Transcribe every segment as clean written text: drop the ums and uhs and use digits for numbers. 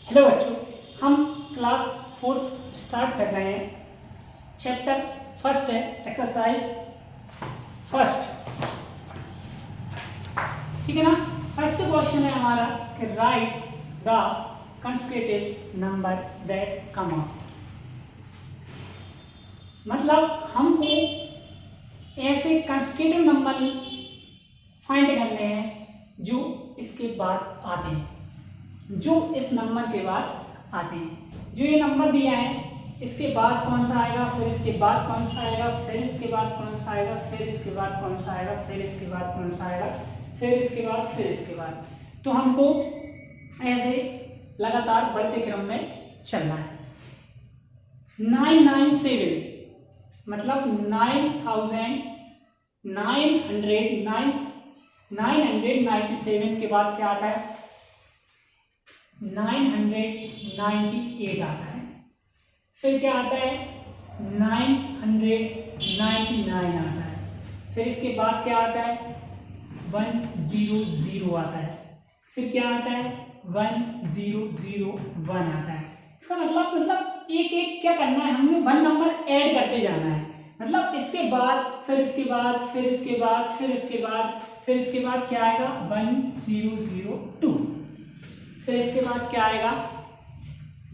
Hello बच्चों, हम class 4th start कर रहे हैं। चैप्टर फर्स्ट है एक्सरसाइज फर्स्ट, ठीक है ना। फर्स्ट क्वेश्चन है हमारा कि right the consecutive number that come after. मतलब हमको ऐसे कंसेक्यूटिव नंबर फाइंड करने हैं जो इसके बाद आते हैं, जो इस नंबर के बाद आते हैं। जो ये नंबर दिया है इसके बाद कौन सा आएगा, फिर इसके बाद कौन सा आएगा, फिर इसके बाद कौन सा आएगा, फिर इसके बाद कौन सा आएगा, फिर इसके बाद कौन सा आएगा, फिर इसके बाद, फिर इसके बाद। तो हमको ऐसे लगातार बढ़ते क्रम में चलना है। 997 मतलब 997 के बाद क्या आता है, 998 आता है। फिर क्या आता है, 999 आता है। फिर इसके बाद क्या आता है, 100 आता है। फिर क्या आता है, 1001 आता है। इसका मतलब एक एक क्या करना है, हमने 1 नंबर ऐड करते जाना है। मतलब इसके बाद, फिर इसके बाद, फिर इसके बाद, फिर इसके बाद, फिर इसके बाद क्या आएगा, 1002। फिर इसके बाद क्या आएगा,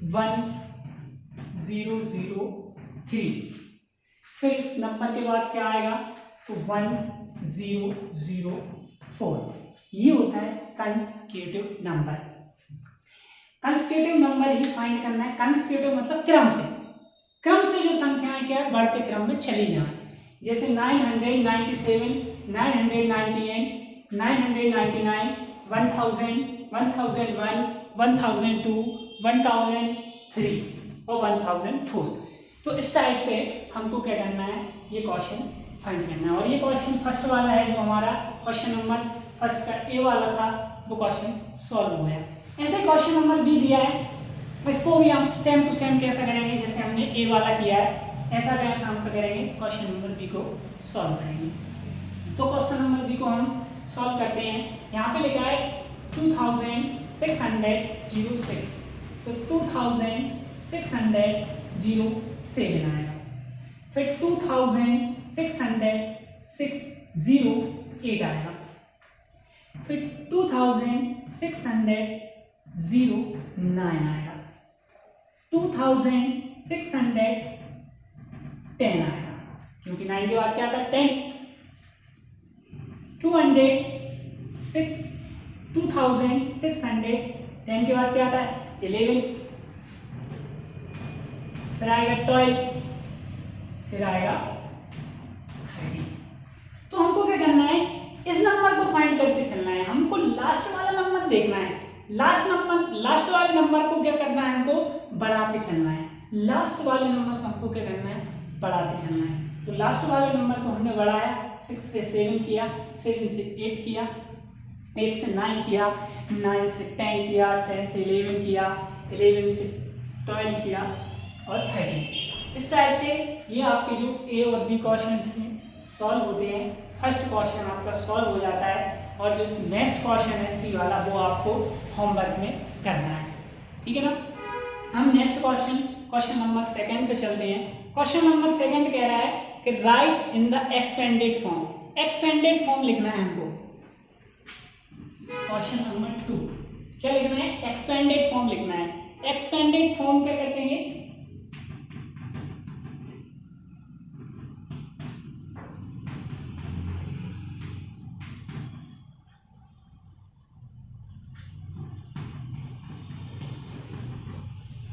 1003। फिर इस नंबर के बाद क्या आएगा, तो 1004। ये होता है कंसेक्यूटिव नंबर। कंसेक्यूटिव नंबर ही फाइंड करना है। कंसेक्यूटिव मतलब क्रम से जो संख्याएं क्या है, बढ़ते क्रम में चली जाए। जैसे 997, 998, 999, 1000, 1001, 1002, 1003 और 1004। तो इस टाइप से हमको क्या करना है, ये क्वेश्चन फाइंड करना है। और ये क्वेश्चन फर्स्ट वाला है, जो हमारा क्वेश्चन नंबर फर्स्ट का ए वाला था, वो क्वेश्चन सॉल्व हो गया। ऐसे क्वेश्चन नंबर बी दिया है, इसको भी हम सेम टू सेम कैसा करेंगे, जैसे हमने ए वाला किया है ऐसा कैसा हम करेंगे, क्वेश्चन नंबर बी को सॉल्व करेंगे। तो क्वेश्चन नंबर बी को हम सॉल्व करते हैं। यहाँ पे लिखा है 2606, तो 2607 आएगा। फिर 2608 आएगा। फिर 2609 आएगा। 2610 आएगा, क्योंकि 9 के बाद क्या आता है, 10। 2610 के बाद क्या आता है, 11। फिर आएगा 12, फिर आएगा 13। तो हमको क्या करना है, इस नंबर को फाइंड करते चलना है। हमको लास्ट वाला नंबर देखना है। लास्ट वाले नंबर को क्या करना है, हमको बढ़ाते चलना है। लास्ट वाले नंबर को हमको क्या करना है, बढ़ाते चलना है। तो लास्ट वाले नंबर को हमने बढ़ाया, 6 से 7 किया, 7 से 8 किया, 8 से 9 किया, 9 से 10 किया, 10 से 11 किया, 11 से 12 किया और 13। इस टाइप से ये आपके जो ए और बी क्वेश्चन सॉल्व होते हैं। फर्स्ट क्वेश्चन आपका सॉल्व हो जाता है, और जो नेक्स्ट क्वेश्चन है सी वाला, वो आपको होमवर्क में करना है, ठीक है ना। हम नेक्स्ट क्वेश्चन नंबर सेकंड पे चलते हैं। क्वेश्चन नंबर सेकंड कह रहा है कि right in the expanded form. Expanded form लिखना है हमको। क्वेश्चन नंबर 2 क्या लिखना है, एक्सपेंडेड फॉर्म लिखना है। एक्सपेंडेड फॉर्म क्या करते हैं,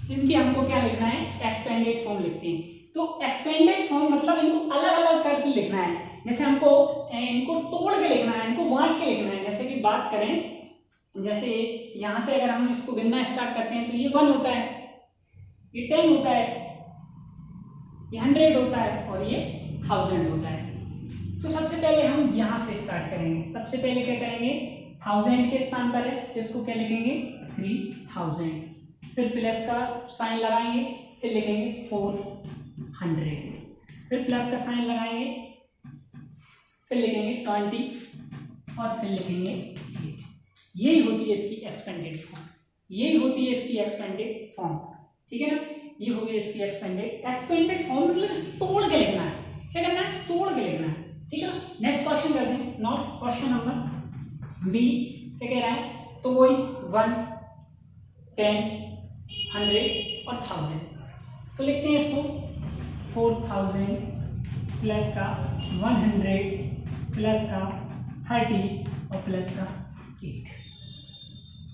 इनकी हमको क्या लिखना है, एक्सपेंडेड फॉर्म लिखते हैं। तो एक्सपेंडेड फॉर्म मतलब इनको अलग अलग करके लिखना है। जैसे हमको इनको तोड़ के लिखना है, इनको बांट के लिखना है। जैसे कि बात करें, जैसे यहां से अगर हम इसको गिनना स्टार्ट करते हैं, तो ये 1 होता है, ये 10 होता है, ये 100 होता है और ये 1000 होता है। तो सबसे पहले हम यहां से स्टार्ट करेंगे। सबसे पहले क्या करेंगे, 1000 के स्थान पर है तो इसको क्या लिखेंगे, 3000। फिर प्लस का साइन लगाएंगे, फिर लिखेंगे 400। फिर प्लस का साइन लगाएंगे, फिर लिखेंगे 20 और फिर लिखेंगे 8। यही होती है इसकी एक्सपेंडेड फॉर्म। ये होती है इसकी एक्सपेंडेड फॉर्म, ठीक है ना। ये हो गई इसकी एक्सपेंडेड फॉर्म, मतलब इसको तोड़ के लिखना है। क्या करना है? तोड़ के लिखना है, ठीक है। नेक्स्ट क्वेश्चन करते हैं, नॉट क्वेश्चन नंबर बी। क्या कह रहा है? तो वही 1, 10, 100 और 1000, तो लिखते हैं इसको 4000 प्लस का 100 प्लस का 30 और प्लस का 8।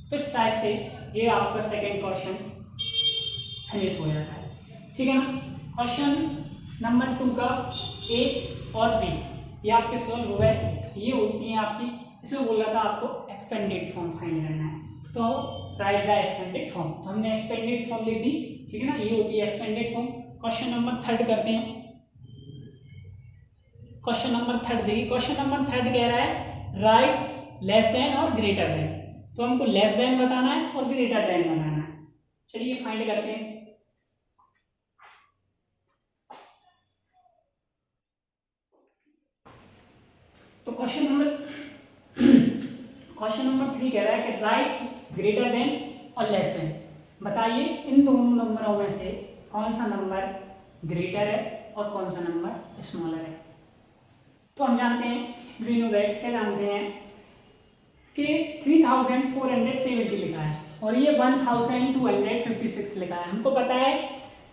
तो इस टाइप से ये आपका सेकेंड क्वेश्चन फिनिश हो जाता है, ठीक है ना। क्वेश्चन नंबर 2 का ए और बी ये आपके सॉल्व हो गए। ये होती हैं आपकी, इसमें बोल रहा था आपको एक्सपेंडेड फॉर्म फाइंड करना है, तो राइट द एक्सपेंडेड फॉर्म। तो हमने एक्सपेंडेड फॉर्म लिख दी, ठीक है ना। ये होती है एक्सपेंडेड फॉर्म। क्वेश्चन नंबर 3 करते हैं। क्वेश्चन नंबर 3 देखिए, क्वेश्चन नंबर 3 कह रहा है राइट लेस देन और ग्रेटर देन। तो हमको लेस देन बताना है और ग्रेटर देन बनाना है। चलिए फाइंड करते हैं। तो क्वेश्चन नंबर 3 कह रहा है कि राइट ग्रेटर देन और लेस देन। बताइए इन दोनों नंबरों में से कौन सा नंबर ग्रेटर है और कौन सा नंबर स्मॉलर है। तो हम जानते हैं, वी नो दैट, क्या जानते हैं कि 3470 लिखा है और ये 1256 लिखा है। हमको पता है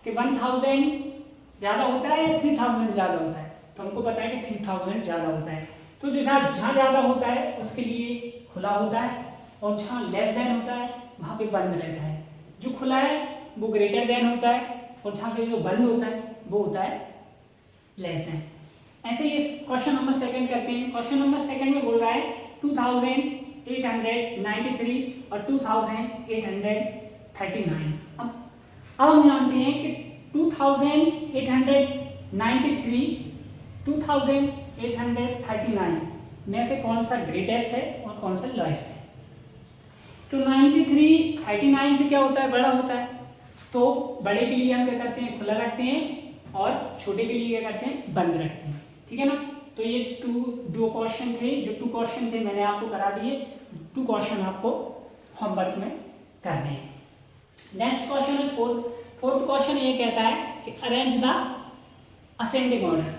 कि 1000 ज़्यादा होता है या 3000 ज़्यादा होता है। तो हमको पता है कि 3000 ज़्यादा होता है। तो जहाँ ज़्यादा होता है उसके लिए खुला होता है और जहाँ लेस देन होता है वहाँ पे बंद रहता है। जो खुला है वो ग्रेटर देन होता है और जहाँ पे जो बंद होता है वो होता है लेस देन। ऐसे ही क्वेश्चन नंबर 2 करते हैं। क्वेश्चन नंबर 2 में बोल रहा है 2893 और 2839। अब हम जानते हैं कि 2893 2839 में से कौन सा ग्रेटेस्ट है और कौन सा लोएस्ट है। तो 93 39 से क्या होता है? बड़ा होता है। तो बड़े के लिए हम क्या करते हैं? खुला रखते हैं और छोटे के लिए क्या करते हैं? बंद रखते हैं, ठीक है ना। तो ये दो क्वेश्चन थे, जो 2 क्वेश्चन थे मैंने आपको करा दिए। 2 क्वेश्चन आपको होमवर्क में करने हैं। नेक्स्ट क्वेश्चन है फोर्थ क्वेश्चन। ये कहता है कि arrange the ascending order.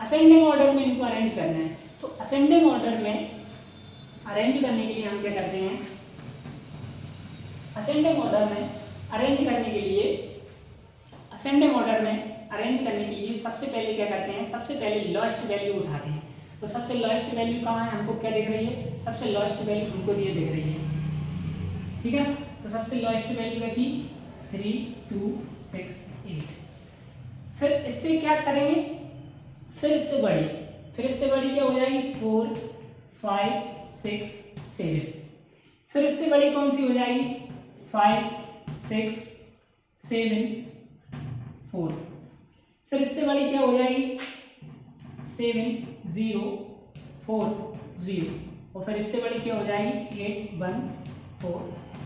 Ascending order में इनको अरेंज करना है। तो असेंडिंग ऑर्डर में अरेंज करने के लिए हम क्या करते हैं? असेंडिंग ऑर्डर में अरेंज करने के लिए सबसे पहले क्या करते हैं? सबसे पहले लोएस्ट वैल्यू उठाते हैं। तो सबसे लोएस्ट वैल्यू कहाँ है? हमको क्या दिख रही है? सबसे लोएस्ट वैल्यू हमको ये दिख रही है, ठीक है। तो सबसे लोएस्ट वैल्यू है कि 3268। फिर इससे क्या करेंगे? फिर इससे बड़ी क्या हो जाएगी? 4 5 6 7। फिर इससे बड़ी कौन सी हो जाएगी? 5 6 7 4। फिर इससे बड़ी क्या हो जाएगी? 7 0 4 0। और फिर इससे बड़ी क्या हो जाएगी? 8 1 4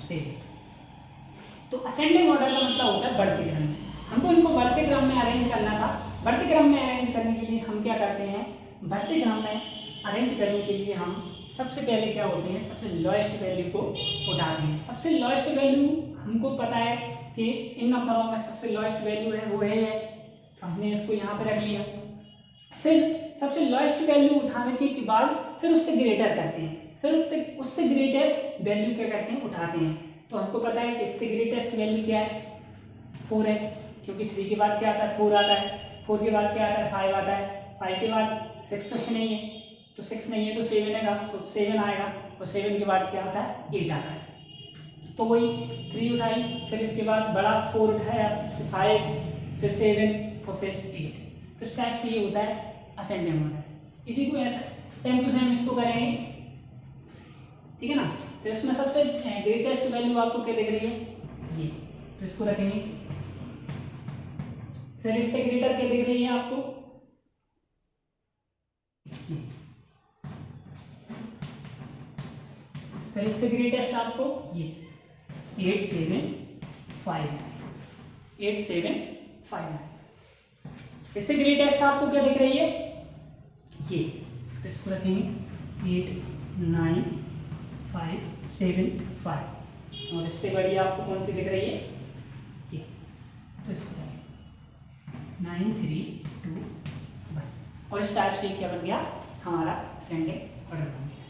7। तो असेंडिंग ऑर्डर का मतलब होता है बढ़ते क्रम में। हमको इनको बढ़ते क्रम में अरेंज करना था। बढ़ते क्रम में अरेंज करने के लिए हम क्या करते हैं? बढ़ते क्रम में अरेंज करने के लिए हम सबसे पहले क्या होते हैं? सबसे लोएस्ट वैल्यू को उठाते हैं। सबसे लोएस्ट वैल्यू हमको पता है कि इन नंबरों में सबसे लोएस्ट वैल्यू है वो है, तो हमने इसको यहाँ पे रख लिया। फिर सबसे लोएस्ट वैल्यू उठाने के बाद फिर उससे ग्रेटर करते हैं। फिर उससे ग्रेटेस्ट वैल्यू क्या करते हैं? उठाते हैं। तो हमको पता है कि इससे ग्रेटेस्ट वैल्यू क्या है? 4 है, क्योंकि 3 के बाद क्या आता है? 4 आता है। 4 के बाद क्या आता है? 5 आता है। 5 के बाद 6 तो है नहीं है, तो 6 नहीं है तो 7 है, तो 7 आएगा। और 7 के बाद क्या आता है? 8 आता है। तो वही 3 उठाई, फिर इसके बाद बड़ा 4 उठाया, 5, फिर 7 और फिर 8। तो इस टाइप से ये होता है असेंडिंग ऑर्डर। इसी को ऐसा सेम टू सेम इसको करेंगे, ठीक है ना। तो इसमें सबसे ग्रेटेस्ट वैल्यू आपको क्या दिख रही है? ये। तो इसको रखेंगे। फिर इससे ग्रेटर क्या दिख रही है आपको? फिर इससे ग्रेटेस्ट आपको ये 8 7 5 इससे ग्रेटेस्ट आपको क्या दिख रही है? ये। तो इसको रखेंगे 8 9 5 7 5। और इससे बड़ी आपको कौन सी दिख रही है ये, तो इसको 9 3 2 1 और इस टाइप से क्या बन गया हमारा असेंडिंग ऑर्डर बन गया।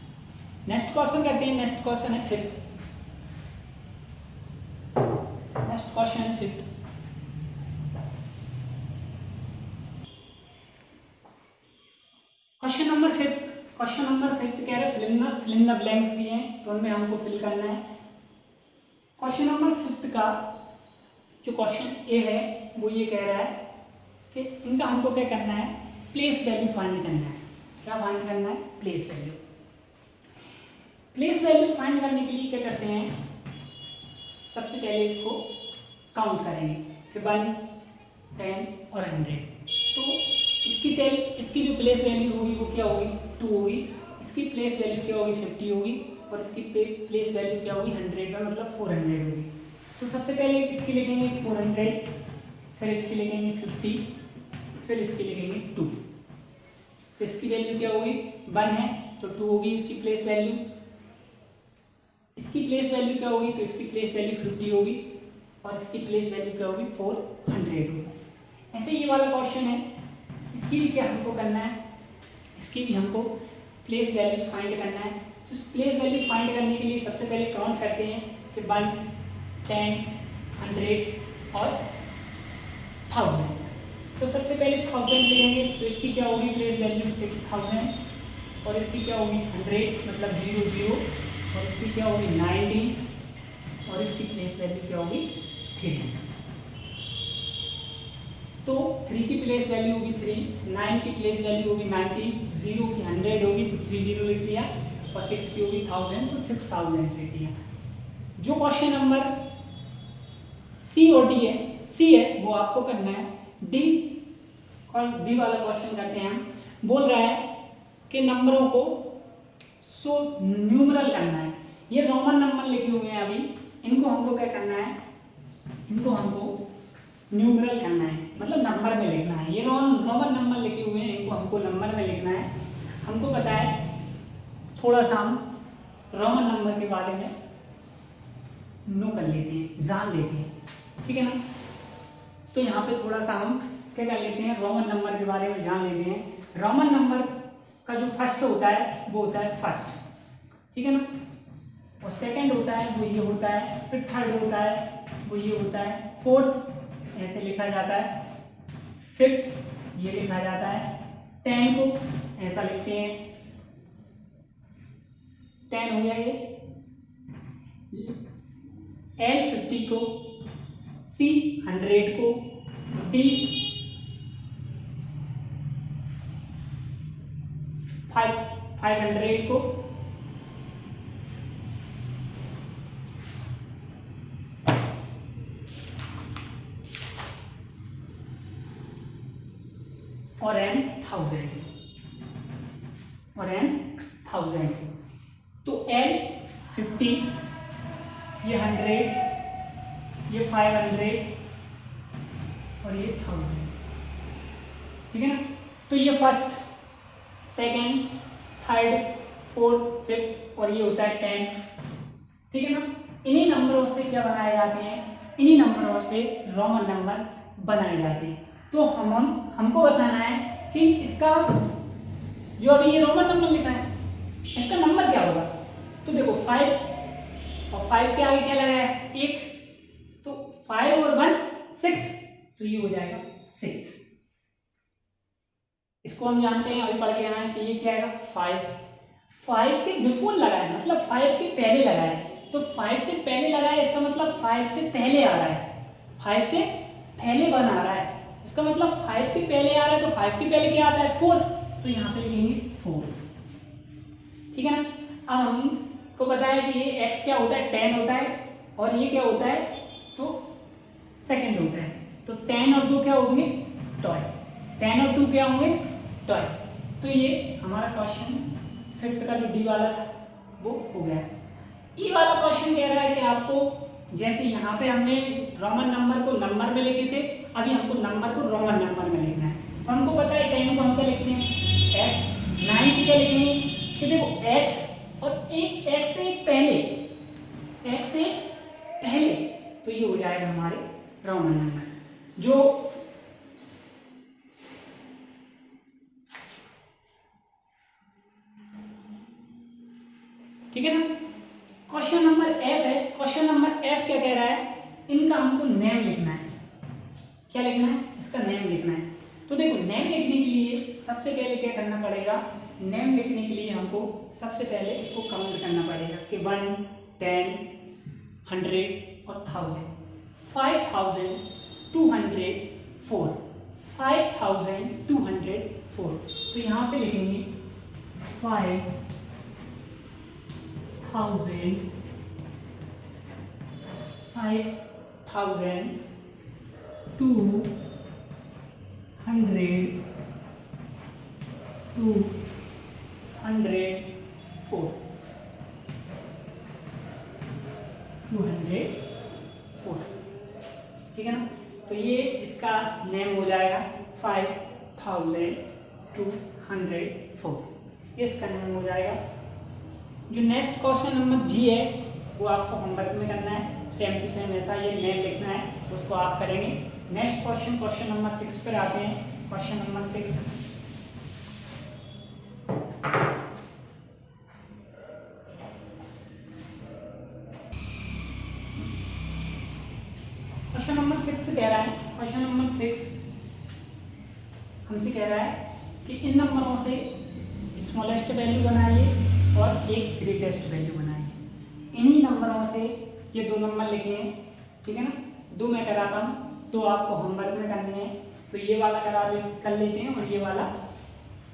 नेक्स्ट क्वेश्चन करते हैं। नेक्स्ट क्वेश्चन है फिफ्थ। नेक्स्ट क्वेश्चन है फिफ्थ। क्वेश्चन नंबर फिफ्थ कह रहे फिल इन द ब्लैंक्स दिए हैं तो उनमें हमको फिल करना है। क्वेश्चन नंबर फिफ्थ का जो क्वेश्चन ए है वो ये कह रहा है कि इनका हमको क्या करना है, प्लेस वैल्यू फाइंड करना है। क्या फाइंड करना है, place value. Place value find करने के लिए क्या करते हैं, सबसे पहले इसको काउंट करेंगे कि 1 10 और 100। तो इसकी जो प्लेस वैल्यू होगी वो क्या होगी 2 होगी, इसकी प्लेस वैल्यू क्या होगी 50 होगी और इसकी प्लेस वैल्यू क्या होगी 100 का मतलब 400 होगी। तो सबसे पहले इसकी लिखेंगे 400, फिर इसकी लिखेंगे 50, फिर इसकी लिखेंगे 2। तो इसकी वैल्यू क्या होगी 1 है तो 2 होगी इसकी प्लेस वैल्यू, इसकी प्लेस वैल्यू क्या होगी तो इसकी प्लेस वैल्यू 50 होगी और इसकी प्लेस वैल्यू क्या होगी 400 होगी। ऐसे ये वाला क्वेश्चन है, इसकी भी क्या हमको करना है, इसकी भी हमको प्लेस वैल्यू फाइंड करना है। तो प्लेस वैल्यू फाइंड करने के लिए सबसे पहले काउंट करते हैं कि 1 10 100 और 1000। तो सबसे पहले 1000 लेंगे तो इसकी क्या होगी प्लेस वैल्यू 6000 और इसकी क्या होगी 100 मतलब 00 और इसकी क्या होगी 90 और इसकी प्लेस वैल्यू क्या होगी 3। तो 3 की प्लेस वैल्यू होगी 3, 9 की प्लेस वैल्यू होगी 90, 0 की 100 होगी तो 30 लिख दिया और 6 की होगी 1000 तो 6000 लिख दिया। जो क्वेश्चन नंबर सी और डी है, सी है वो आपको करना है, डी वाला क्वेश्चन करते हैं हम। बोल रहा है कि नंबरों को न्यूमरल करना है। ये रोमन नंबर लिखे हुए हैं अभी, इनको हमको क्या करना है, इनको हमको न्यूमरल करना है मतलब नंबर में लिखना है। ये रोमन नंबर लिखे हुए हैं, इनको हमको नंबर में लिखना है। हमको पता है थोड़ा सा हम रोमन नंबर के बारे में नो कर लेते हैं, जान लेते हैं, ठीक है ना। तो यहाँ पे थोड़ा सा हम क्या कर लेते हैं, रोमन नंबर के बारे में जान लेते हैं। रोमन नंबर का जो फर्स्ट होता है वो होता है फर्स्ट, ठीक है ना, और सेकंड होता है वो ये होता है, फिर थर्ड होता है वो ये होता है, फोर्थ ऐसे लिखा जाता है, फिफ्थ ये लिखा जाता है, 10 को ऐसा लिखते हैं, 10 हो गया ये, L 50 को, C 100 को, D 500 को, और N 1000 तो L 50, ये 100, ये 500 और ये 1000, ठीक है ना। तो ये first second third fourth fifth और ये होता है 10, ठीक है ना। इन्हीं नंबरों से क्या बनाए जाते हैं, इन्हीं नंबरों से रोमन नंबर बनाए जाते हैं। तो हमको बताना है कि इसका जो अभी ये रोमन नंबर लिखा है इसका नंबर क्या होगा। तो देखो 5 और 5 के आगे क्या लगा है 1, तो 5 और 1 6, तो ये हो जाएगा 6। इसको हम जानते हैं अभी पढ़ के आए हैं कि ये क्या आएगा 5 के बिफोर लगा है मतलब 5 के पहले लगा है, तो 5 से पहले लगा है इसका मतलब 5 से पहले आ रहा है, 5 से पहले 1 आ रहा है, इसका मतलब 5 के पहले आ रहा है, तो 5 के पहले क्या आता है 4, तो यहाँ पे लिखेंगे 4, ठीक है ना। अब हमको पता है कि ये x क्या होता है 10 होता है और ये क्या होता है तो सेकंड होता है, तो 10 और 2 क्या होंगे 12, 10 और 2 क्या होंगे 12। तो ये हमारा क्वेश्चन फिफ्थ का जो डी वाला था वो हो गया। ई वाला क्वेश्चन कह रहा है कि आपको जैसे यहाँ पे हमने रोमन नंबर को नंबर में लिखे थे, अभी हमको नंबर को रोमन नंबर में लिखना है। तो हमको पता है 10 को हम क्या लिखते हैं x, 9 को क्या लिखेंगे कि देखो x और एक x से पहले जाएगा हमारे रोमन नंबर। जो ठीक है ना, क्वेश्चन नंबर एफ है। क्वेश्चन नंबर एफ क्या कह रहा है, इनका हमको नेम लिखना है। क्या लिखना है, इसका नेम लिखना है। तो देखो नेम लिखने के लिए सबसे पहले क्या करना पड़ेगा, नेम लिखने के लिए हमको सबसे पहले इसको काउंट करना पड़ेगा कि 1, 10, 100 और 1000। 5204, 5204। तो यहाँ पे लिखेंगे 204, ठीक है ना। तो ये इसका नेम हो जाएगा 5204, ये इसका नेम हो जाएगा। जो नेक्स्ट क्वेश्चन नंबर जी है वो आपको होमवर्क में करना है, सेम टू सेम ऐसा ये नेम लिखना है, उसको आप करेंगे। नेक्स्ट क्वेश्चन, क्वेश्चन नंबर 6 पर आते हैं। क्वेश्चन नंबर 6, क्वेश्चन नंबर 6 कह रहा है, क्वेश्चन नंबर 6 हमसे कह रहा है कि इन नंबरों से स्मॉलेस्ट वैल्यू बनाइए और एक ग्रेटेस्ट वैल्यू बनाइए। इन्हीं नंबरों से ये दो नंबर लिखे हैं, ठीक है ना। दो मैं कराता हूँ, तो आपको होमवर्क में करने हैं। तो ये वाला कर लेते हैं और ये वाला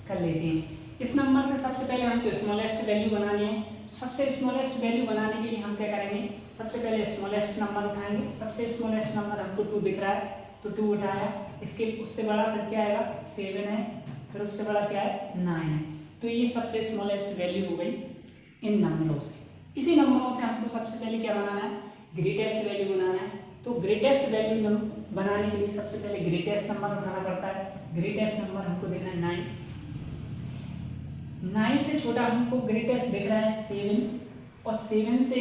कर लेते हैं। इस नंबर से सबसे पहले हमको स्मॉलेस्ट वैल्यू बनानी है। सबसे स्मॉलेस्ट वैल्यू बनाने के लिए हम क्या करेंगे, सबसे पहले स्मॉलेस्ट नंबर उठाएंगे। सबसे स्मॉलेस्ट नंबर हमको 2 दिख रहा है, तो 2 उठाया। इसके उससे बड़ा फिर क्या आएगा, 7 है। फिर उससे बड़ा क्या है, 9 है। तो ये सबसे स्मॉलेस्ट वैल्यू हो गई इन नंबरों से। इसी नंबरों से हमको सबसे पहले क्या बनाना है, ग्रेटेस्ट वैल्यू बनाना है। तो ग्रेटेस्ट वैल्यू बनाने के लिए सबसे पहले ग्रेटेस्ट नंबर उठाना पड़ता है। ग्रेटेस्ट नंबर हमको देखना है 9। 9 से छोटा हमको ग्रेटेस्ट दिख रहा है 7, और 7 से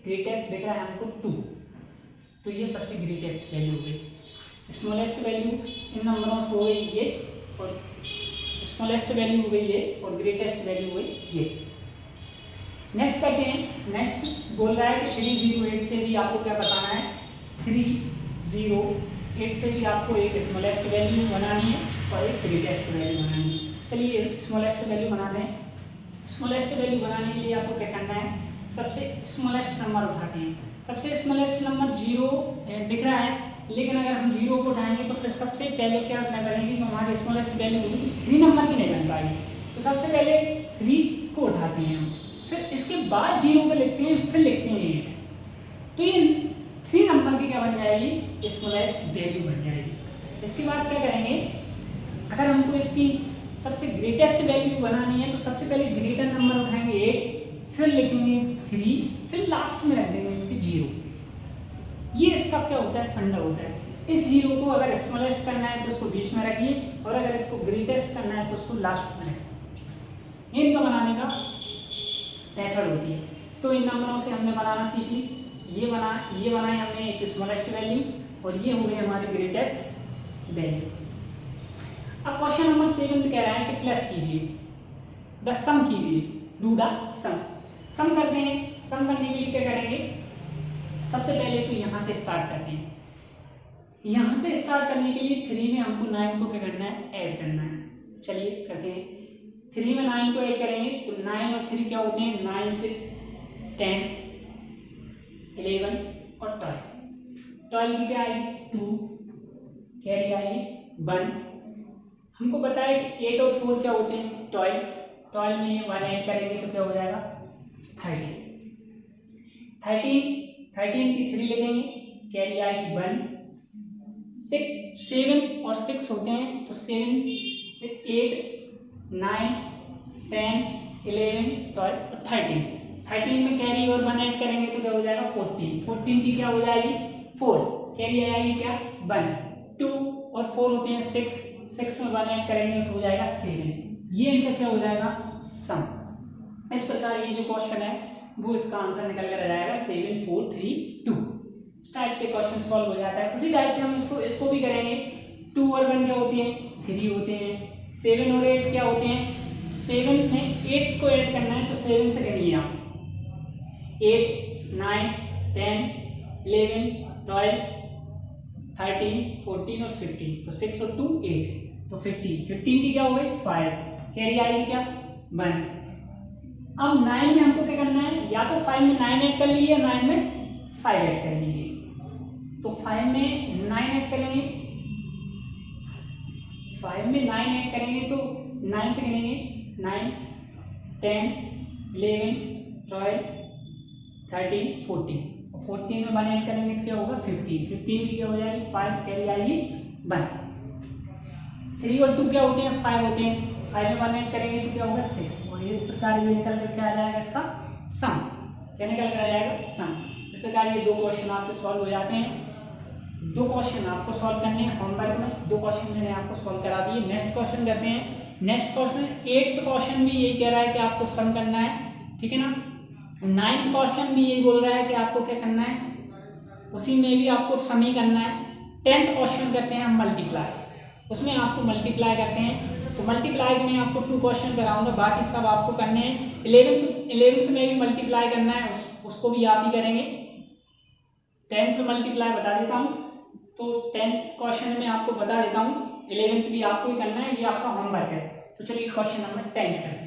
ग्रेटेस्ट दिख रहा है हमको 2। तो ये सबसे ग्रेटेस्ट वैल्यू हो गई। स्मॉलेस्ट वैल्यू इन नंबरों से हो गई ये, और स्मॉलेस्ट वैल्यू हो गई ये, और ग्रेटेस्ट वैल्यू हो गई ये। नेक्स्ट करते हैं। नेक्स्ट बोल रहा है कि 308 से भी आपको क्या बताना है, 308 से भी आपको एक स्मॉलेस्ट वैल्यू बनानी है और एक ग्रेटेस्ट वैल्यू बनानी है। चलिए स्मॉलेस्ट वैल्यू बना दें। स्मॉलेस्ट वैल्यू बनाने के लिए आपको क्या करना है, सबसे स्मॉलेस्ट नंबर उठाते हैं। सबसे स्मॉलेस्ट नंबर 0 दिख रहा है, लेकिन अगर हम 0 को उठाएंगे तो फिर सबसे पहले क्या करेंगे, तो हमारी स्मॉलेस्ट वैल्यू होगी 3 नंबर की नहीं बन पाएगी। तो सबसे पहले 3 को उठाते हैं हम, फिर इसके बाद 0 को लिखते हैं, फिर लिखते हैं 8। तो ये 3 नंबर की क्या बन जाएगी, स्मॉलेस्ट वैल्यू बन जाएगी। इसके बाद क्या करेंगे, अगर हमको इसकी सबसे ग्रेटेस्ट वैल्यू बनानी है तो सबसे पहले ग्रेटर नंबर उठाएंगे 8, फिर लिखेंगे 3, फिर लास्ट में रख देंगे इसके 0। ये इसका क्या होता है, फंडा होता है। इस 0 को अगर स्मॉलेस्ट करना है तो उसको बीच में रखिए, और अगर इसको ग्रेटेस्ट करना है तो उसको लास्ट में रखिए। इनका बनाने का मेथड होती है। तो इन नंबरों से हमने बनाना सीख ली। ये बनाए हमने एक स्मॉलेस्ट वैल्यू, और ये हो गई हमारी ग्रेटेस्ट वैल्यू। अब क्वेश्चन नंबर 7 कह रहा है कि प्लस कीजिए, द सम कीजिए, डू द सम। सम करते हैं। सम करने के लिए क्या करेंगे, सबसे पहले तो यहाँ से स्टार्ट करते हैं। यहाँ से स्टार्ट करने के लिए 3 में हमको 9 को क्या करना है, ऐड करना है। चलिए करते हैं। 3 में 9 को ऐड करेंगे तो 9 और 3 क्या होते हैं, 9 से 10, 11 और 12। 12 की क्या आएगी, 2, कैरी आएगी 1। हमको पता है कि 8 और 4 क्या होते हैं, 12। 12 में 1 ऐड करेंगे तो क्या हो जाएगा, 13। 13 की 3 लिखेंगे, कैरी आएगी 1। 7 और 6 होते हैं, तो 7 से 8, 9, 10, 11, 12 और 13। 13 में कैरी और 1 ऐड करेंगे तो क्या हो जाएगा, 14। 14 की क्या हो जाएगी, 4, कैरी आएगी क्या, 1। 2 और 4 होते हैं 6 में 1 ऐड करेंगे तो हो जाएगा 7। ये इनका क्या हो जाएगा, सम। इस प्रकार ये जो क्वेश्चन है वो इसका आंसर निकल कर आ जाएगा 7432। इस टाइप से क्वेश्चन सॉल्व हो जाता है। उसी टाइप से हम इसको भी करेंगे। 2 और 1 क्या होती है, 3 होते हैं। 7 और 8 क्या होते हैं, 7 में 8 को ऐड करना है तो 7 से करेंगे आप 8 9 10 11 12 13 14 और 15, तो 6 और 2 8, तो 15 की क्या हो गई 5, कैरी आएगी क्या 1। अब 9 में हमको क्या करना है, या तो 5 में 9 ऐड कर लीजिए, 9 में 5 ऐड कर लीजिए। तो 5 में 9 ऐड करेंगे, 5 में 9 ऐड करेंगे तो 9 से करेंगे 9 10 11 12 13 14, और 14 में 1 ऐड करेंगे तो क्या होगा 15 की क्या हो जाएगी 5, कैरी आएगी 1। 3 और 2 क्या होते हैं 5 होते हैं, 5 में 1 ऐड करेंगे तो क्या होगा 6, और इस प्रकार ये निकल कर क्या आ जाएगा इसका सम, क्या निकल कर आ जाएगा सम। इस प्रकार ये 2 क्वेश्चन आपके सॉल्व हो जाते हैं। 2 क्वेश्चन आपको सॉल्व करने हैं होमवर्क में, 2 क्वेश्चन मैंने आपको सॉल्व करा दिए। नेक्स्ट क्वेश्चन करते हैं। नेक्स्ट क्वेश्चन 8th क्वेश्चन भी यही कह रहा है कि आपको सम करना है, ठीक है ना। 9th क्वेश्चन भी यही बोल रहा है कि आपको क्या करना है, उसी में भी आपको सम ही करना है। 10th क्वेश्चन करते हैं हम मल्टीप्लाई, उसमें आपको मल्टीप्लाई करते हैं। तो मल्टीप्लाई में आपको 2 क्वेश्चन कराऊंगा, बाकी सब आपको करने हैं। 11th में भी मल्टीप्लाई करना है, उसको भी आप ही करेंगे। 10th में मल्टीप्लाई बता देता हूँ, तो 10th क्वेश्चन में आपको बता देता हूँ, 11th भी आपको ही करना है, ये आपका होमवर्क है। तो चलिए क्वेश्चन नंबर 10 करते हैं।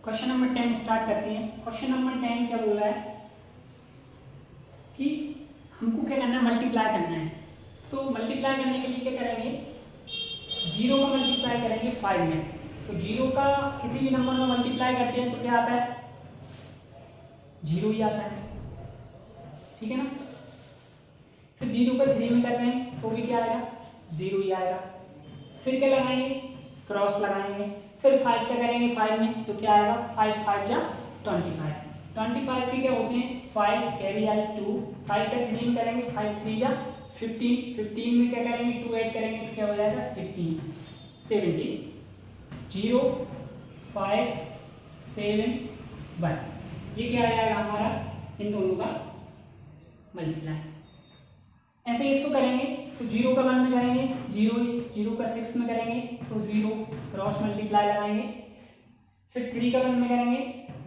क्वेश्चन नंबर 10 स्टार्ट करते हैं। क्वेश्चन नंबर 10 क्या बोल रहा है कि हमको क्या करना है, मल्टीप्लाई करना है। तो मल्टीप्लाई करने के लिए क्या करेंगे, 0 का मल्टीप्लाई करेंगे 5 में। तो 0 का किसी भी नंबर में मल्टीप्लाई करते हैं तो क्या आता है 0 ही आता है, ठीक है ना। फिर 0 का 3 में कर रहे हैं तो भी क्या आएगा 0 ही आएगा। फिर क्या लगाएंगे, क्रॉस लगाएंगे। फिर 5 का करेंगे 5 में तो क्या आएगा 5 5 या 25 के क्या होते हैं 5, कैरी आई 2। 5 का 3 में करेंगे 5 3 या 15 में क्या करेंगे 2 ऐड करेंगे तो क्या हो जाएगा 17 0 5 7 1, ये क्या आ जाएगा हमारा इन दोनों का मल्टीप्लाई। ऐसे ही इसको करेंगे तो 0 का 1 में करेंगे 0 का 6 में करेंगे तो 0, क्रॉस मल्टीप्लाई लगाएंगे। फिर 3 का 1 में करेंगे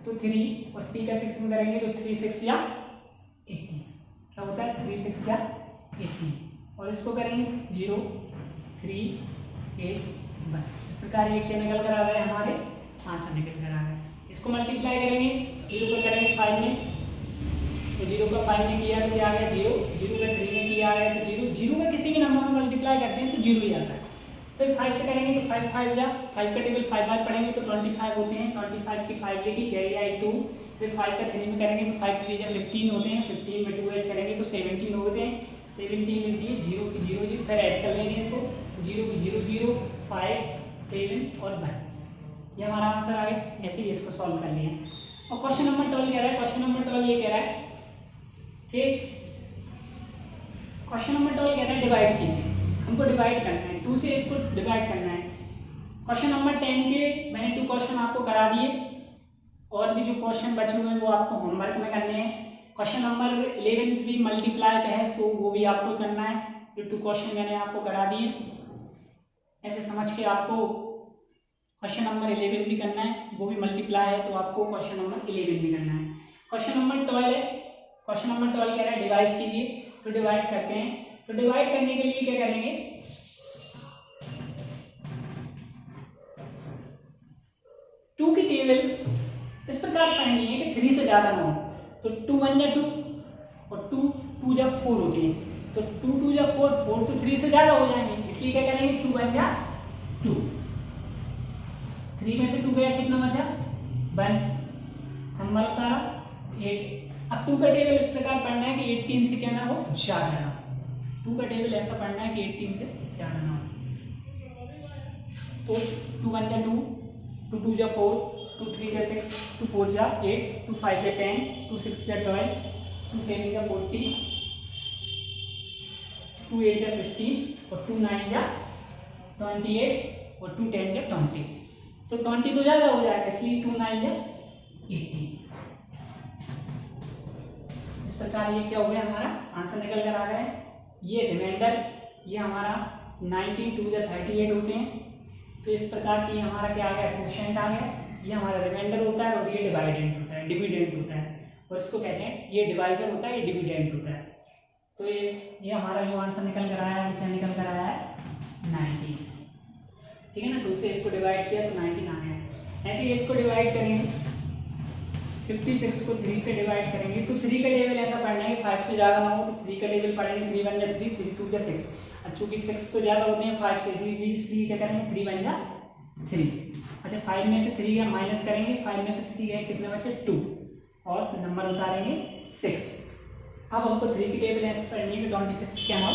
तो 3, और 3 का 6 में करेंगे तो 3 6 या 18, क्या होता है 3 6 या 18। और इसको करेंगे 0 3 8 1, इस प्रकार ये क्या निकल कर आ रहा है हमारे आंसर निकल कर आ रहा है। इसको मल्टीप्लाई करेंगे 0 का करेंगे 5 में तो 0 का 5 में किया तो क्या आ गया 0 का 3 में किया है तो 0 का किसी भी नंबर में मल्टीप्लाई करते हैं तो 0 ही आता है। फिर 5 से करेंगे तो 5 5 या 5 का टेबल 5 बार पढ़ेंगे तो 25 होते हैं, 25 की 5 लेगी कैरी आई 2। फिर 5 का 3 में करेंगे तो 5 3 या 15 होते हैं, 15 में 2 ऐड करेंगे तो 17 होते हैं, 17 लिख दिए 0 की 0 फिर ऐड कर लेंगे इनको 0 की 0 0 5 7 और 1, ये हमारा आंसर आ गया। ऐसे ही इसको सॉल्व कर लिया। और क्वेश्चन नंबर 12 कह रहा है, क्वेश्चन नंबर 12 ये कह रहा है कि क्वेश्चन नंबर 12 कह रहा है डिवाइड कीजिए, हमको डिवाइड करना है 2 से इसको डिवाइड करना है। क्वेश्चन नंबर 10 के मैंने 2 क्वेश्चन आपको करा दिए, और भी जो क्वेश्चन बचे हुए हैं वो आपको होमवर्क में करने हैं। क्वेश्चन नंबर 11 भी मल्टीप्लाई का है तो वो भी आपको करना है, जो 2 क्वेश्चन मैंने आपको करा दिए। ऐसे समझ के आपको क्वेश्चन नंबर 11 भी करना है, वो भी मल्टीप्लाई है तो आपको क्वेश्चन नंबर 11 भी करना है। क्वेश्चन नंबर 12 है, क्वेश्चन नंबर 12 कह रहा है डिवाइड कीजिए, तो डिवाइड करते हैं। तो डिवाइड करने के लिए क्या करेंगे 2 की टेबल इस प्रकार पढ़नी है कि 3 से ज्यादा ना हो। तो 2 1 या 2 और 2 2 या 4 होती है, तो 2 2 या 4 4 तो 3 से ज्यादा हो जाएंगे, इसलिए क्या करेंगे 2 1 या 2। 3 में से 2 गया कितना बचा 1, नंबर उतारा 8। अब 2 का टेबल इस प्रकार पढ़ना है कि 18 से क्या ना हो ज्यादा ना। 2 का टेबल ऐसा पढ़ना है कि 18 से ज्यादा ना हो। तो 2 1 या 2, 2 2 या 4, 2 3 या 6, 2 4 या 8, 2 5 या 10, 2 6 या 12, 2 7 या 40, 2 8 या 16 और 2 9 या 28 और 2 10 या 20। तो 20 तो ज़्यादा हो जाएगा, इसलिए 2 9 या 18। इस प्रकार ये क्या हो गया, हमारा आंसर निकल कर आ गया है। ये रिमाइंडर, ये हमारा 19 2 या 38 होते हैं। तो इस प्रकार की हमारा क्या आ गया, क्वोशिएंट आ गया। ये हमारा रिमाइंडर होता है और ये डिवाइडेंट होता है, डिविडेंड होता है, और इसको कहते हैं, ये डिवाइजर होता है, ये डिविडेंट होता है। तो ये हमारा जो आंसर निकल कर आया है वो क्या निकल कर आया है, 19। ठीक है ना, 2 से इसको डिवाइड किया तो 19 आ गया। ऐसे ही इसको डिवाइड करेंगे, 56 को 3 से डिवाइड करेंगे तो 3 का टेबल ऐसा पढ़ना है कि 5 से ज़्यादा ना हो, तो 3 का टेबल पढ़ेंगे, 3 1 जा 3, 3 2 जा 6। अब चूंकि 6 तो ज़्यादा होते हैं 5 से, इसलिए क्या करेंगे, 3 1 जा 3। अच्छा, 5 में से 3 का माइनस करेंगे, 5 में से 3 गए कितने बचे, 2, और नंबर उतारेंगे 6। अब हमको 3 की टेबल ऐसे पढ़नी है कि 26 क्या हो,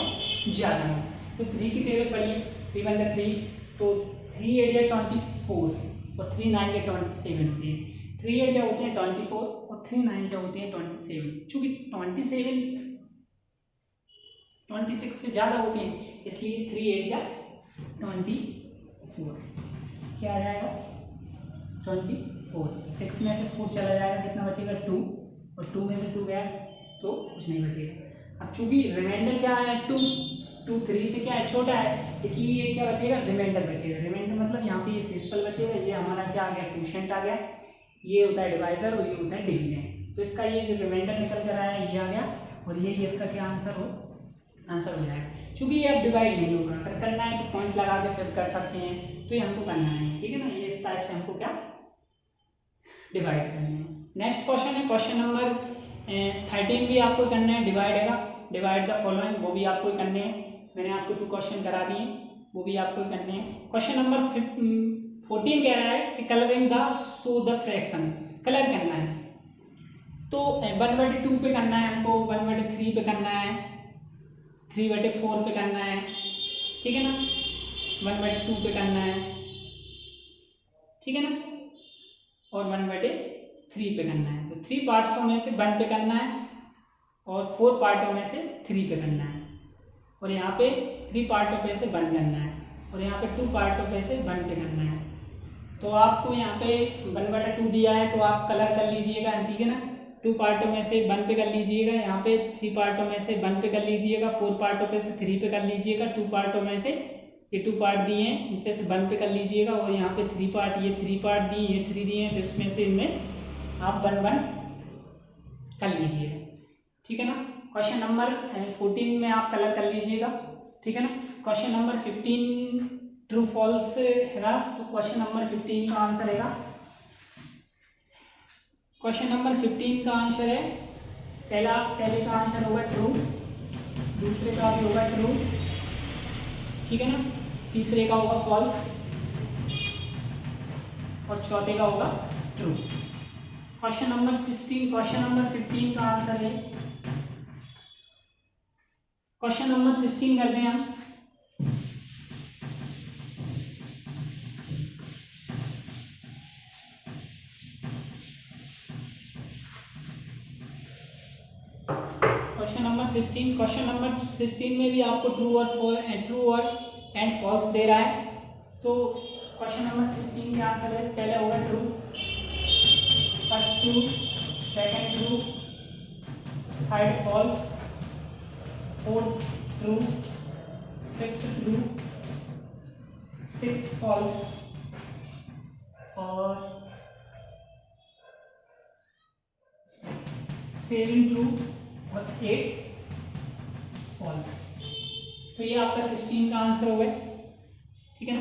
ज़्यादा हो। तो 3 की टेबल पढ़िए, 3 1 जा 3, तो 3 8 या 24 और 3 9 या 27 होती है। 3 8 क्या होते हैं 24 और 3 9 क्या होते हैं 27। चूंकि 27 26 से ज़्यादा होते हैं, इसलिए 3 8 या 24 क्या आ जाएगा, 24। 6 में से 4 चला जाएगा, कितना बचेगा 2, और 2 में से 2 गया तो कुछ नहीं बचेगा। अब चूंकि रिमाइंडर क्या है 2, 3 से क्या है, छोटा है, इसलिए ये क्या बचेगा, रिमाइंडर बचेगा। रिमाइंडर मतलब यहाँ पे ये सिंपल बचेगा, ये हमारा क्या आ गया, क्वोशिएंट आ गया। ये होता है डिवाइजर और ये होता है डिविडेंड। तो इसका ये जो रिमाइंडर निकल कर आया ये आ गया, और ये इसका क्या आंसर हो जाएगा। चूंकि ये अब डिवाइड नहीं होगा, अगर करना है तो पॉइंट लगा के फिर कर सकते हैं, तो ये हमको करना है। ठीक है ना, ये इस टाइप से हमको क्या डिवाइड करना है। नेक्स्ट क्वेश्चन है क्वेश्चन नंबर 13 भी आपको करना है, डिवाइड द फॉलोइंग, वो भी आपको करने हैं। मैंने आपको 2 क्वेश्चन करा दिए, वो भी आपको करने हैं। क्वेश्चन नंबर 14 कह रहा है कि colouring the show the fraction, colour करना है। तो 1/2 पे करना है हमको, 1/3 पे करना है, 3/4 पे करना है। ठीक है ना, 1/2 पे करना है, ठीक है ना, और 1/3 पे करना है। तो 3 पार्ट्सों में से 1 पे करना है, और 4 पार्टों में से 3 पे करना है, और यहाँ पे 3 पार्टों पे से 1 करना है, और यहाँ पे 2 पार्टों पे से 1 पे करना है। तो आपको यहाँ पे 1/2 दिया है, तो आप कलर कर लीजिएगा, ठीक है ना। 2 पार्टों में से 1 पे कर लीजिएगा, यहाँ पे 3 पार्टों में से 1 पे कर लीजिएगा, 4 पार्टों पे से 3 पे कर लीजिएगा, 2 पार्टों में से ये 2 पार्ट दिए हैं इन पे से 1 पे कर लीजिएगा, और यहाँ पे 3 पार्ट, ये 3 पार्ट दिए, ये 3 दिए हैं, तो इसमें से इनमें आप 1 1 कर लीजिएगा। ठीक है ना। क्वेश्चन नंबर 14 में आप कलर कर लीजिएगा, ठीक है ना। क्वेश्चन नंबर 15 ट्रू फॉल्स है, तो क्वेश्चन नंबर 15 का आंसर है, क्वेश्चन नंबर 15 का आंसर है, पहले का आंसर होगा ट्रू, दूसरे का भी होगा ट्रू, ठीक है ना, तीसरे का होगा फॉल्स, और चौथे का होगा ट्रू। क्वेश्चन नंबर 15 का आंसर है, क्वेश्चन नंबर 16 करते हैं हम। क्वेश्चन नंबर 16 में भी आपको ट्रू और एंड फॉल्स दे रहा है। तो क्वेश्चन नंबर 16 के आंसर है, पहले होगा true, first true, second true, third false, fourth true, fifth true, sixth false, और 7 ट्रू और 8 फॉल्स। तो ये आपका 16 का आंसर हो गया, ठीक है ना।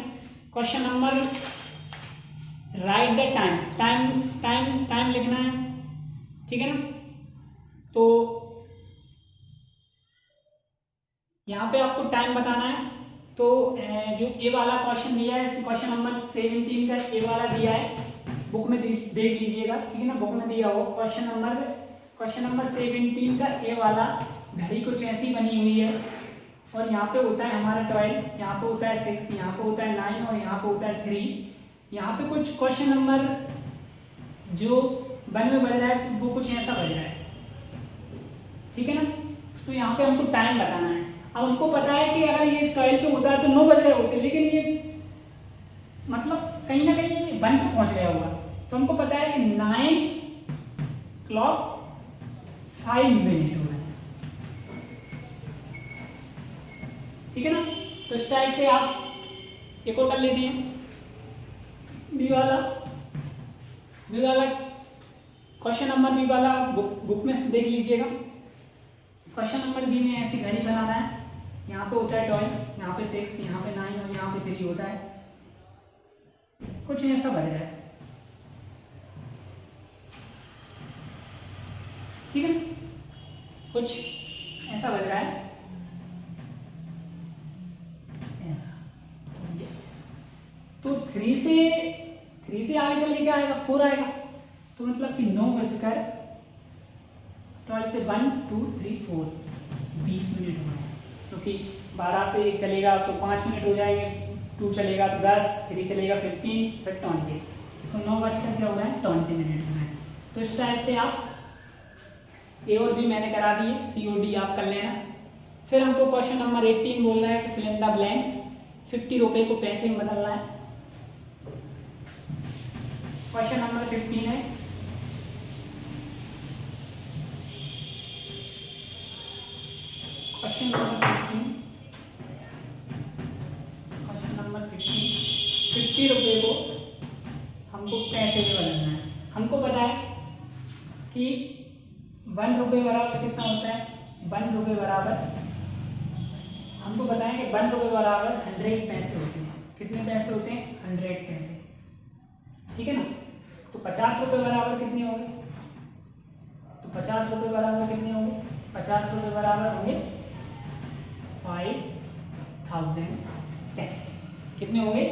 Question number right the time लिखना है, ठीक है ना। तो यहाँ पे आपको टाइम बताना है। तो जो ए वाला क्वेश्चन दिया है, क्वेश्चन नंबर 17 का ए वाला दिया है, बुक में देख लीजिएगा, ठीक है ना, बुक में दिया हो। क्वेश्चन नंबर 17 का ए वाला घड़ी कुछ ऐसी बनी हुई है, और यहाँ पे होता है हमारा 12, यहाँ पे होता है 6, यहाँ पे होता है 9, और यहाँ पे होता है 3। यहाँ पे कुछ क्वेश्चन नंबर जो 1 में बज रहा है वो कुछ ऐसा बज रहा है, ठीक है ना। तो यहाँ पे हमको टाइम बताना है। अब हमको पता है कि अगर ये कॉइल पे होता है तो 9 बज रहे होते, लेकिन ये मतलब कहीं ना कहीं 1 पे पहुंच गया होगा। तो हमको पता है कि 9:05 हो रहा है, ठीक है ना। तो इस टाइप से आप एक और कर लेते हैं। बी वाला क्वेश्चन नंबर बी वाला बुक में से देख लीजिएगा। क्वेश्चन नंबर बी में ऐसी घड़ी बनाना है, यहाँ पे होता है 12, यहाँ पे 6, यहाँ पे 9 और यहाँ पे 3 होता है। कुछ ऐसा बन रहा है, ठीक है, कुछ ऐसा बन रहा है, ऐसा। तो 3 से आगे चलने क्या आएगा, 4 आएगा। तो मतलब कि 9:12 से 1 2 3 4 20 मिनट हुआ है, क्योंकि 12 से 1 चलेगा तो 5 मिनट हो जाएंगे, 2 चलेगा तो 10, 3 चलेगा 15, फिर 20। तो 9:20 क्या हो रहा है, 20 मिनट हुआ है। तो इस टाइप से आप ए और बी मैंने करा दिए, सी और डी आप कर लेना। फिर हमको क्वेश्चन नंबर 18 बोल रहा है कि फिल इन द ब्लैंक्स, 50 रुपए को पैसे में बदलना है। क्वेश्चन नंबर 15 है, क्वेश्चन नंबर 15, 50 रुपए को हमको पैसे में बदलना है। हमको पता है कि 1 रुपये बराबर कितना होता है, 1 रुपये बराबर, हमको पता है कि 1 रुपये बराबर 100 पैसे होते हैं। कितने पैसे होते हैं, 100 पैसे, ठीक है ना। तो 50 रुपये बराबर कितने होंगे, तो 50 रुपये बराबर कितने होंगे, 50 रुपये बराबर होंगे 5000 पैसे। कितने होंगे,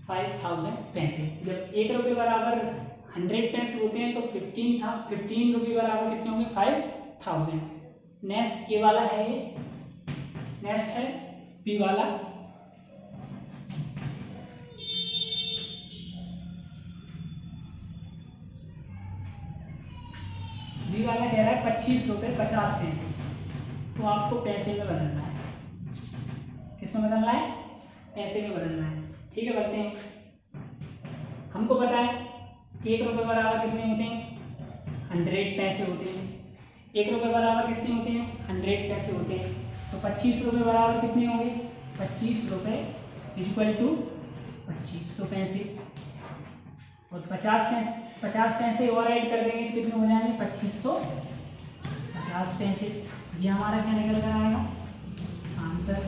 5000 पैसे। जब 1 रुपये बराबर 100 पैसे होते हैं तो 15 रुपये बराबर कितने होंगे, 5000। नेक्स्ट ए वाला है, ये नेक्स्ट है बी वाला। बी वाला कह रहा है 25 रुपये 50 पैसे। तो आपको पैसे में बदलना है, किसमें बदलना है, पैसे में बदलना है, ठीक है। बढ़ते हैं, हमको पता है 1 रुपये बराबर कितने होते हैं, 100 पैसे होते हैं। 1 रुपये बराबर कितने होते हैं, 100 पैसे होते हैं। तो 25 रुपये बराबर कितने होंगे, 25 रुपये इक्वल टू 2500 पैसे। और 50 पैसे और ऐड कर देंगे तो कितने हो जाएंगे, 2550 पैसे। ये हमारा क्या निकल कर आएगा आंसर,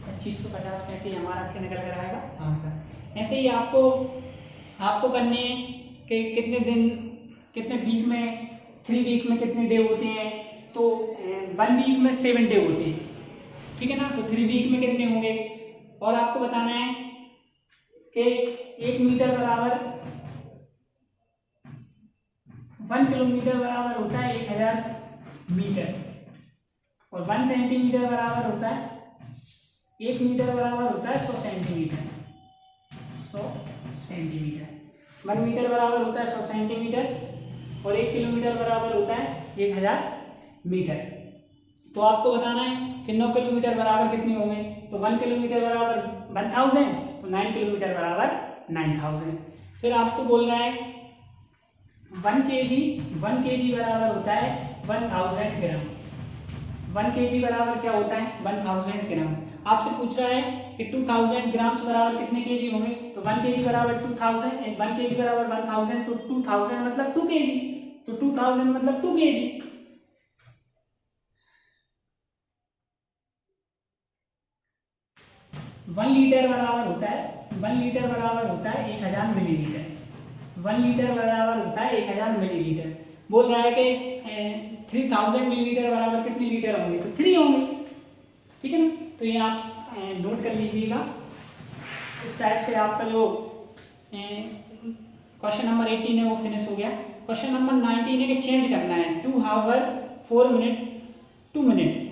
2550 पैसे हमारा क्या निकल कर आएगा आंसर। ऐसे ही आपको करने हैं कि कितने दिन, कितने वीक में, 3 वीक में कितने डे होते हैं। तो 1 वीक में 7 डे होते हैं, ठीक है ना। तो 3 वीक में कितने होंगे। और आपको बताना है कि 1 मीटर बराबर 1 किलोमीटर बराबर होता है 1000 मीटर, और 1 सेंटीमीटर बराबर होता है, 1 मीटर बराबर होता है 100 सेंटीमीटर। 1 मीटर बराबर होता है 100 सेंटीमीटर, और 1 किलोमीटर बराबर होता है 1000 मीटर। तो आपको बताना है कि 9 किलोमीटर बराबर कितने होंगे। तो 1 किलोमीटर बराबर 1000, तो 9 किलोमीटर बराबर 9000। फिर आपको बोल रहा है 1 केजी बराबर होता है 1000 ग्राम। 1 केजी बराबर क्या होता है, 1000 ग्राम। आपसे पूछ रहा है कि 2000 ग्राम बराबर कितने केजी होंगे। तो 1 केजी बराबर 2000, 1 केजी बराबर 1000, तो 2000 मतलब 2 केजी, तो 2000 मतलब 2 केजी। 1 लीटर बराबर होता है 1000 मिलीलीटर। 1 लीटर बराबर होता है 1000 मिलीलीटर। बोल रहा है कि 3000 मिलीलीटर बराबर कितने लीटर होंगे, तो 3 होंगे, ठीक है ना। तो ये आप नोट कर लीजिएगा। इस टाइप से आपका जो क्वेश्चन नंबर 18 है वो फिनिश हो गया। क्वेश्चन नंबर 19 है कि चेंज करना है 2 आवर 4 मिनट 2 मिनट